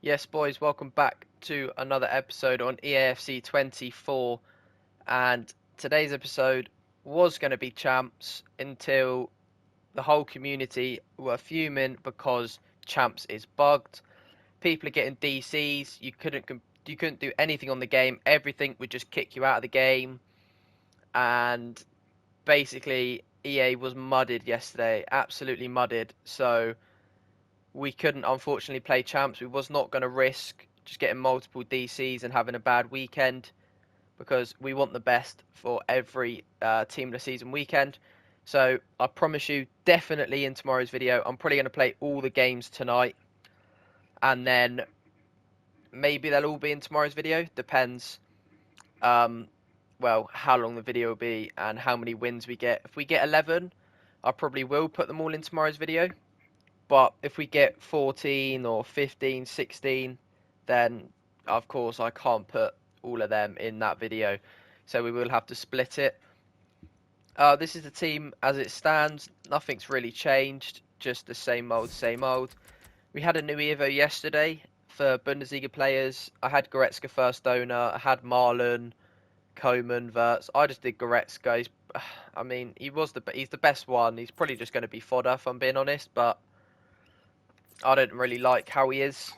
Yes, boys, welcome back to another episode on EAFC 24. And today's episode was going to be champs until the whole community were fuming because champs is bugged. People are getting DCs. You couldn't do anything on the game. Everything would just kick you out of the game. And basically, EA was mudded yesterday, absolutely mudded. So we couldn't unfortunately play champs. We was not going to risk just getting multiple DCs and having a bad weekend because we want the best for every team of the season weekend. So I promise you, definitely in tomorrow's video, I'm probably going to play all the games tonight, and then maybe they'll all be in tomorrow's video. Depends, um, well, how long the video will be and how many wins we get. If we get 11, I probably will put them all in tomorrow's video. But if we get 14 or 15, 16, then of course I can't put all of them in that video. So we will have to split it. This is the team as it stands. Nothing's really changed. Just the same old, same old. We had a new Evo yesterday for Bundesliga players. I had Goretzka first owner. I had Marlon, Coman, Wirtz. I just did Goretzka. I mean, he's the best one. He's probably just going to be fodder if I'm being honest, but I don't really like how he is.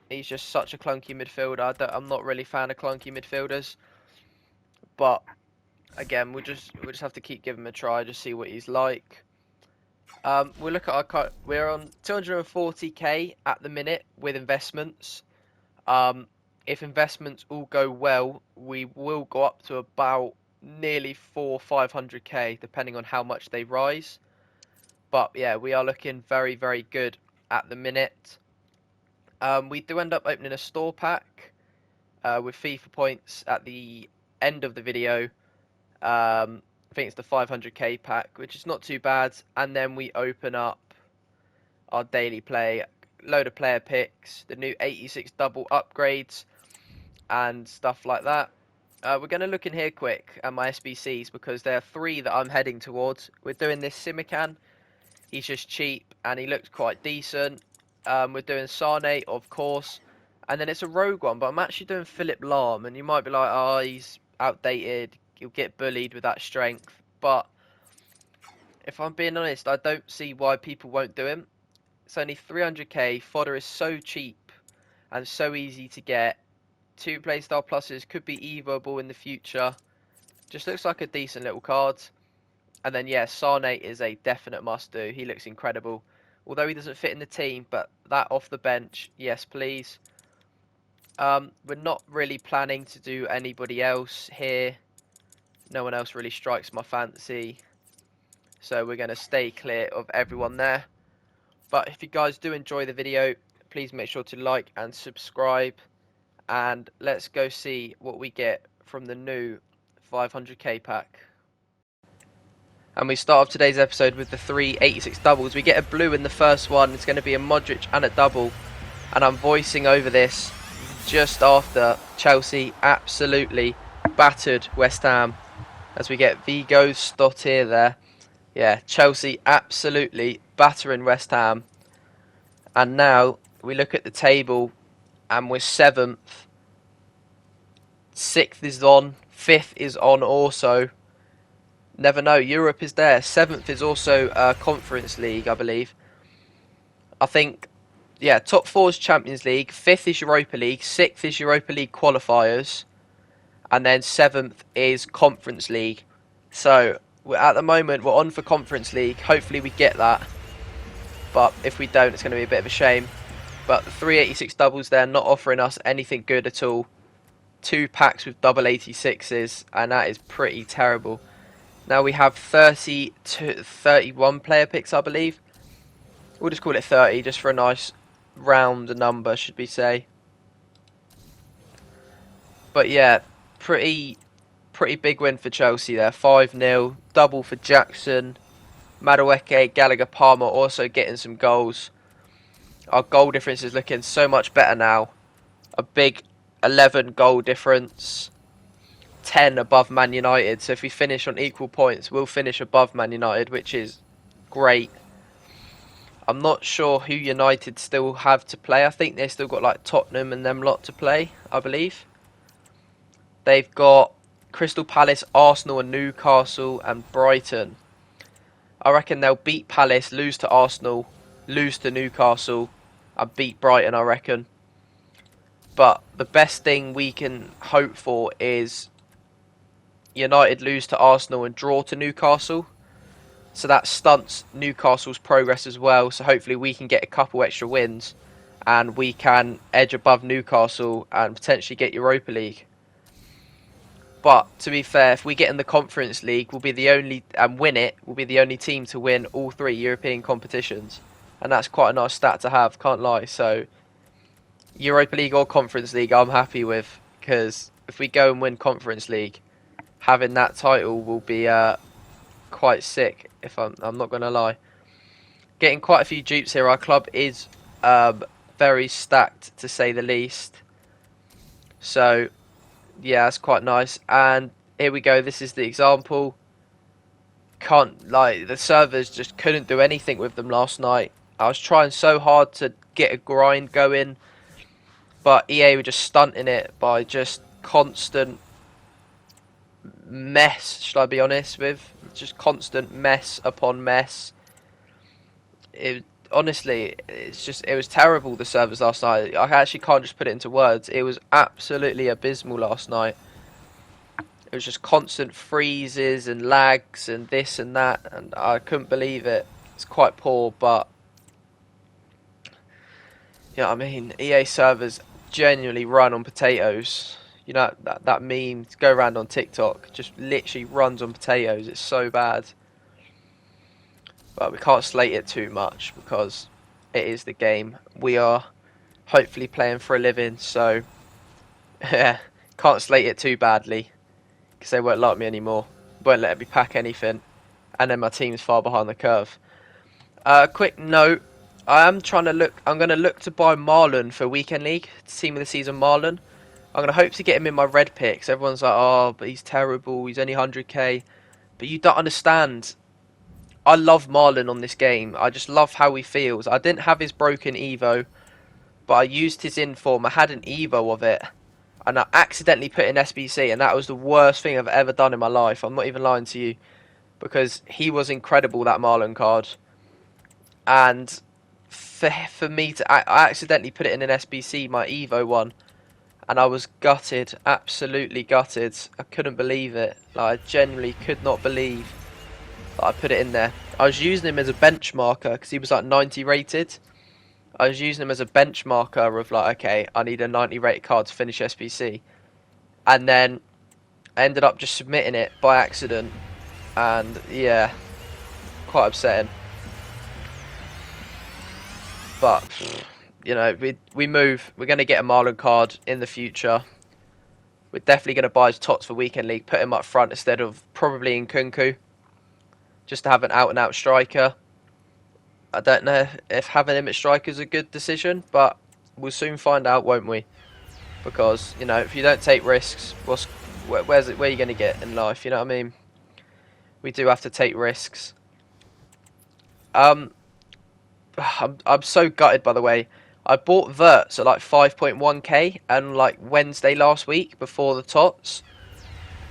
He's just such a clunky midfielder. I'm not really a fan of clunky midfielders. But again, we'll just have to keep giving him a try, just see what he's like. We'll look at we're on 240k at the minute with investments. If investments all go well, we will go up to about nearly 500k, depending on how much they rise. But yeah, we are looking very, very good at the minute. We do end up opening a store pack with FIFA points at the end of the video. I think it's the 500k pack, which is not too bad. And then we open up our daily play, load of player picks, the new 86 double upgrades, and stuff like that. We're going to look in here quick at my SBCs because there are three that I'm heading towards. We're doing this Simican. He's just cheap and he looks quite decent. We're doing Sane, of course. And then it's a rogue one, but I'm actually doing Philip Lahm. And you might be like, oh, he's outdated. He'll get bullied with that strength. But if I'm being honest, I don't see why people won't do him. It's only 300k. Fodder is so cheap and so easy to get. 2 playstyle pluses could be evoable in the future. Just looks like a decent little card. And then, yeah, Sane is a definite must-do. He looks incredible. Although he doesn't fit in the team, but that off the bench, yes, please. We're not really planning to do anybody else here. No one else really strikes my fancy. So we're going to stay clear of everyone there. But if you guys do enjoy the video, please make sure to like and subscribe. And let's go see what we get from the new 500k pack. And we start off today's episode with the 386 doubles. We get a blue in the first one. It's going to be a Modric and a double. And I'm voicing over this just after Chelsea absolutely battered West Ham. As we get Vigo Stottir there. Yeah, Chelsea absolutely battering West Ham. And now we look at the table and we're 7th. 6th is on. 5th is on also. Never know. Europe is there. 7th is also Conference League, I believe. I think, yeah, top 4 is Champions League. 5th is Europa League. 6th is Europa League qualifiers. And then 7th is Conference League. So, at the moment, we're on for Conference League. Hopefully we get that. But if we don't, it's going to be a bit of a shame. But the 386 doubles there not offering us anything good at all. 2 packs with double 86s. And that is pretty terrible. Now we have 31 player picks, I believe. We'll just call it 30, just for a nice round number, should we say. But yeah, pretty big win for Chelsea there. 5-0, double for Jackson. Madueke, Gallagher, Palmer also getting some goals. Our goal difference is looking so much better now. A big 11 goal difference. 10 above Man United, so if we finish on equal points, we'll finish above Man United, which is great. I'm not sure who United still have to play. I think they still got like Tottenham and them lot to play, I believe. They've got Crystal Palace, Arsenal and Newcastle and Brighton. I reckon they'll beat Palace, lose to Arsenal, lose to Newcastle and beat Brighton, I reckon. But the best thing we can hope for is United lose to Arsenal and draw to Newcastle. So that stunts Newcastle's progress as well. So hopefully we can get a couple extra wins and we can edge above Newcastle and potentially get Europa League. But to be fair, if we get in the Conference League, we'll be the only and win it. We'll be the only team to win all 3 European competitions, and that's quite a nice stat to have. Can't lie. So Europa League or Conference League, I'm happy with, because if we go and win Conference League, having that title will be quite sick. If I'm not gonna lie, getting quite a few dupes here. Our club is very stacked to say the least. So yeah, that's quite nice. And here we go. This is the example. Can't like the servers just couldn't do anything with them last night. I was trying so hard to get a grind going, but EA were just stunting it by just constant mess. Should I be honest with? Just constant mess upon mess. Honestly, it was terrible, the servers last night. I actually can't just put it into words. It was absolutely abysmal last night. It was just constant freezes and lags and this and that, and I couldn't believe it. It's quite poor, but you know what I mean? EA servers genuinely run on potatoes. You know, that meme to go around on TikTok just literally runs on potatoes. It's so bad. But we can't slate it too much because it is the game. We are hopefully playing for a living, so yeah, can't slate it too badly because they won't like me anymore. Won't let me pack anything, and then my team's far behind the curve. Quick note: I'm going to look to buy Marlon for Weekend League, Team of the Season Marlon. I'm going to hope to get him in my red picks. Everyone's like, oh, but he's terrible. He's only 100k. But you don't understand. I love Marlon on this game. I just love how he feels. I didn't have his broken Evo, but I used his inform. I had an Evo of it, and I accidentally put in SBC, and that was the worst thing I've ever done in my life. I'm not even lying to you, because he was incredible, that Marlon card. And for me to... I accidentally put it in an SBC, my Evo one, and I was gutted, absolutely gutted. I couldn't believe it. Like, I genuinely could not believe I put it in there. I was using him as a benchmarker because he was like 90 rated. I was using him as a benchmarker of like, okay, I need a 90 rated card to finish SBC. And then I ended up just submitting it by accident. And yeah, quite upsetting. But, you know, we move. We're going to get a Marlon card in the future. We're definitely going to buy his Tots for Weekend League, put him up front instead of probably Nkunku, just to have an out-and-out striker. I don't know if having him at striker is a good decision, but we'll soon find out, won't we? Because, you know, if you don't take risks, where are you going to get in life, you know what I mean? We do have to take risks. I'm so gutted, by the way. I bought Verts at like 5.1k and like Wednesday last week before the Tots.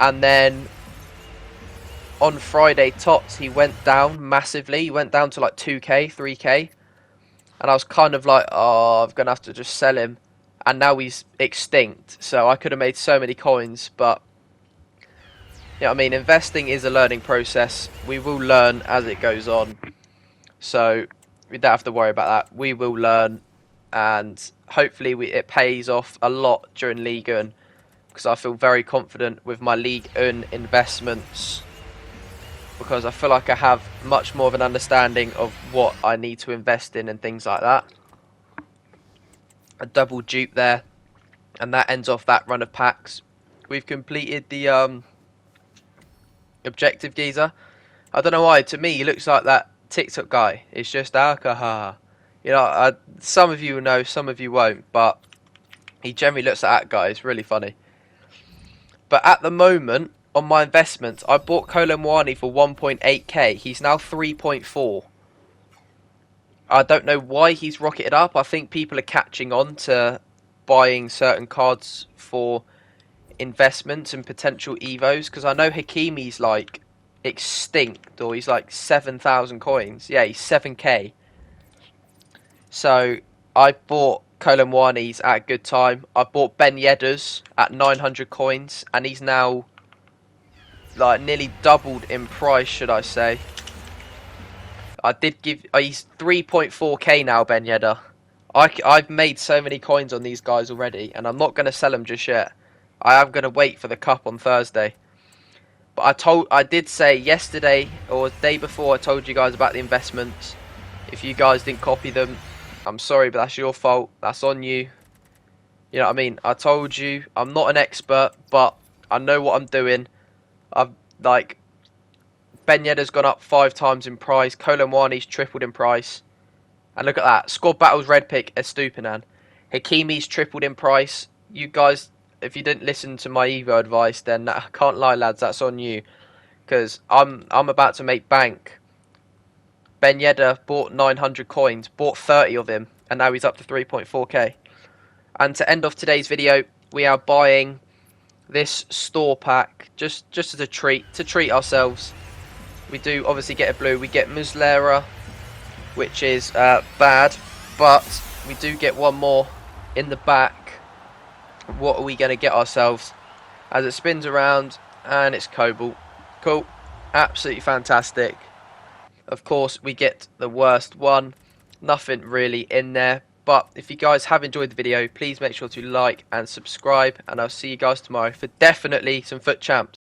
And then on Friday, Tots, he went down massively. He went down to like 2k, 3k. And I was kind of like, oh, I'm going to have to just sell him. And now he's extinct. So I could have made so many coins. But, you know what I mean? Investing is a learning process. We will learn as it goes on. So we don't have to worry about that. We will learn. And hopefully it pays off a lot during Ligue 1. Because I feel very confident with my Ligue 1 investments. Because I feel like I have much more of an understanding of what I need to invest in and things like that. A double dupe there. And that ends off that run of packs. We've completed the objective geezer. I don't know why, to me he looks like that TikTok guy. It's just alcohol. You know, some of you will know, some of you won't. But he generally looks like that guy. It's really funny. But at the moment, on my investments, I bought Kolo Muani for 1.8k. He's now 3.4. I don't know why he's rocketed up. I think people are catching on to buying certain cards for investments and potential evos, because I know Hakimi's like extinct, or he's like 7,000 coins. Yeah, he's 7k. So I bought Colomwani's at a good time. I bought Ben Yedder's at 900 coins, and he's now like nearly doubled in price, should I say. I did give. He's 3.4k now, Ben Yedder. I've made so many coins on these guys already, and I'm not going to sell them just yet. I am going to wait for the cup on Thursday. But I did say yesterday or the day before, I told you guys about the investments. If you guys didn't copy them, I'm sorry, but that's your fault. That's on you. You know what I mean? I told you I'm not an expert, but I know what I'm doing. I've like Ben Yedder's gone up 5 times in price. Colomwani's tripled in price. And look at that. Squad Battles Red Pick Estupinan. Hakimi's tripled in price. You guys, if you didn't listen to my Evo advice, then I can't lie, lads, that's on you. Because I'm about to make bank. Ben Yedder bought 900 coins, bought 30 of him, and now he's up to 3.4k. And to end off today's video, we are buying this store pack just as a treat, to treat ourselves. We do obviously get a blue. We get Muslera, which is bad, but we do get one more in the back. What are we going to get ourselves? As it spins around, and it's Cobalt. Cool. Absolutely fantastic. Of course, we get the worst one. Nothing really in there. But if you guys have enjoyed the video, please make sure to like and subscribe. And I'll see you guys tomorrow for definitely some FUT Champs.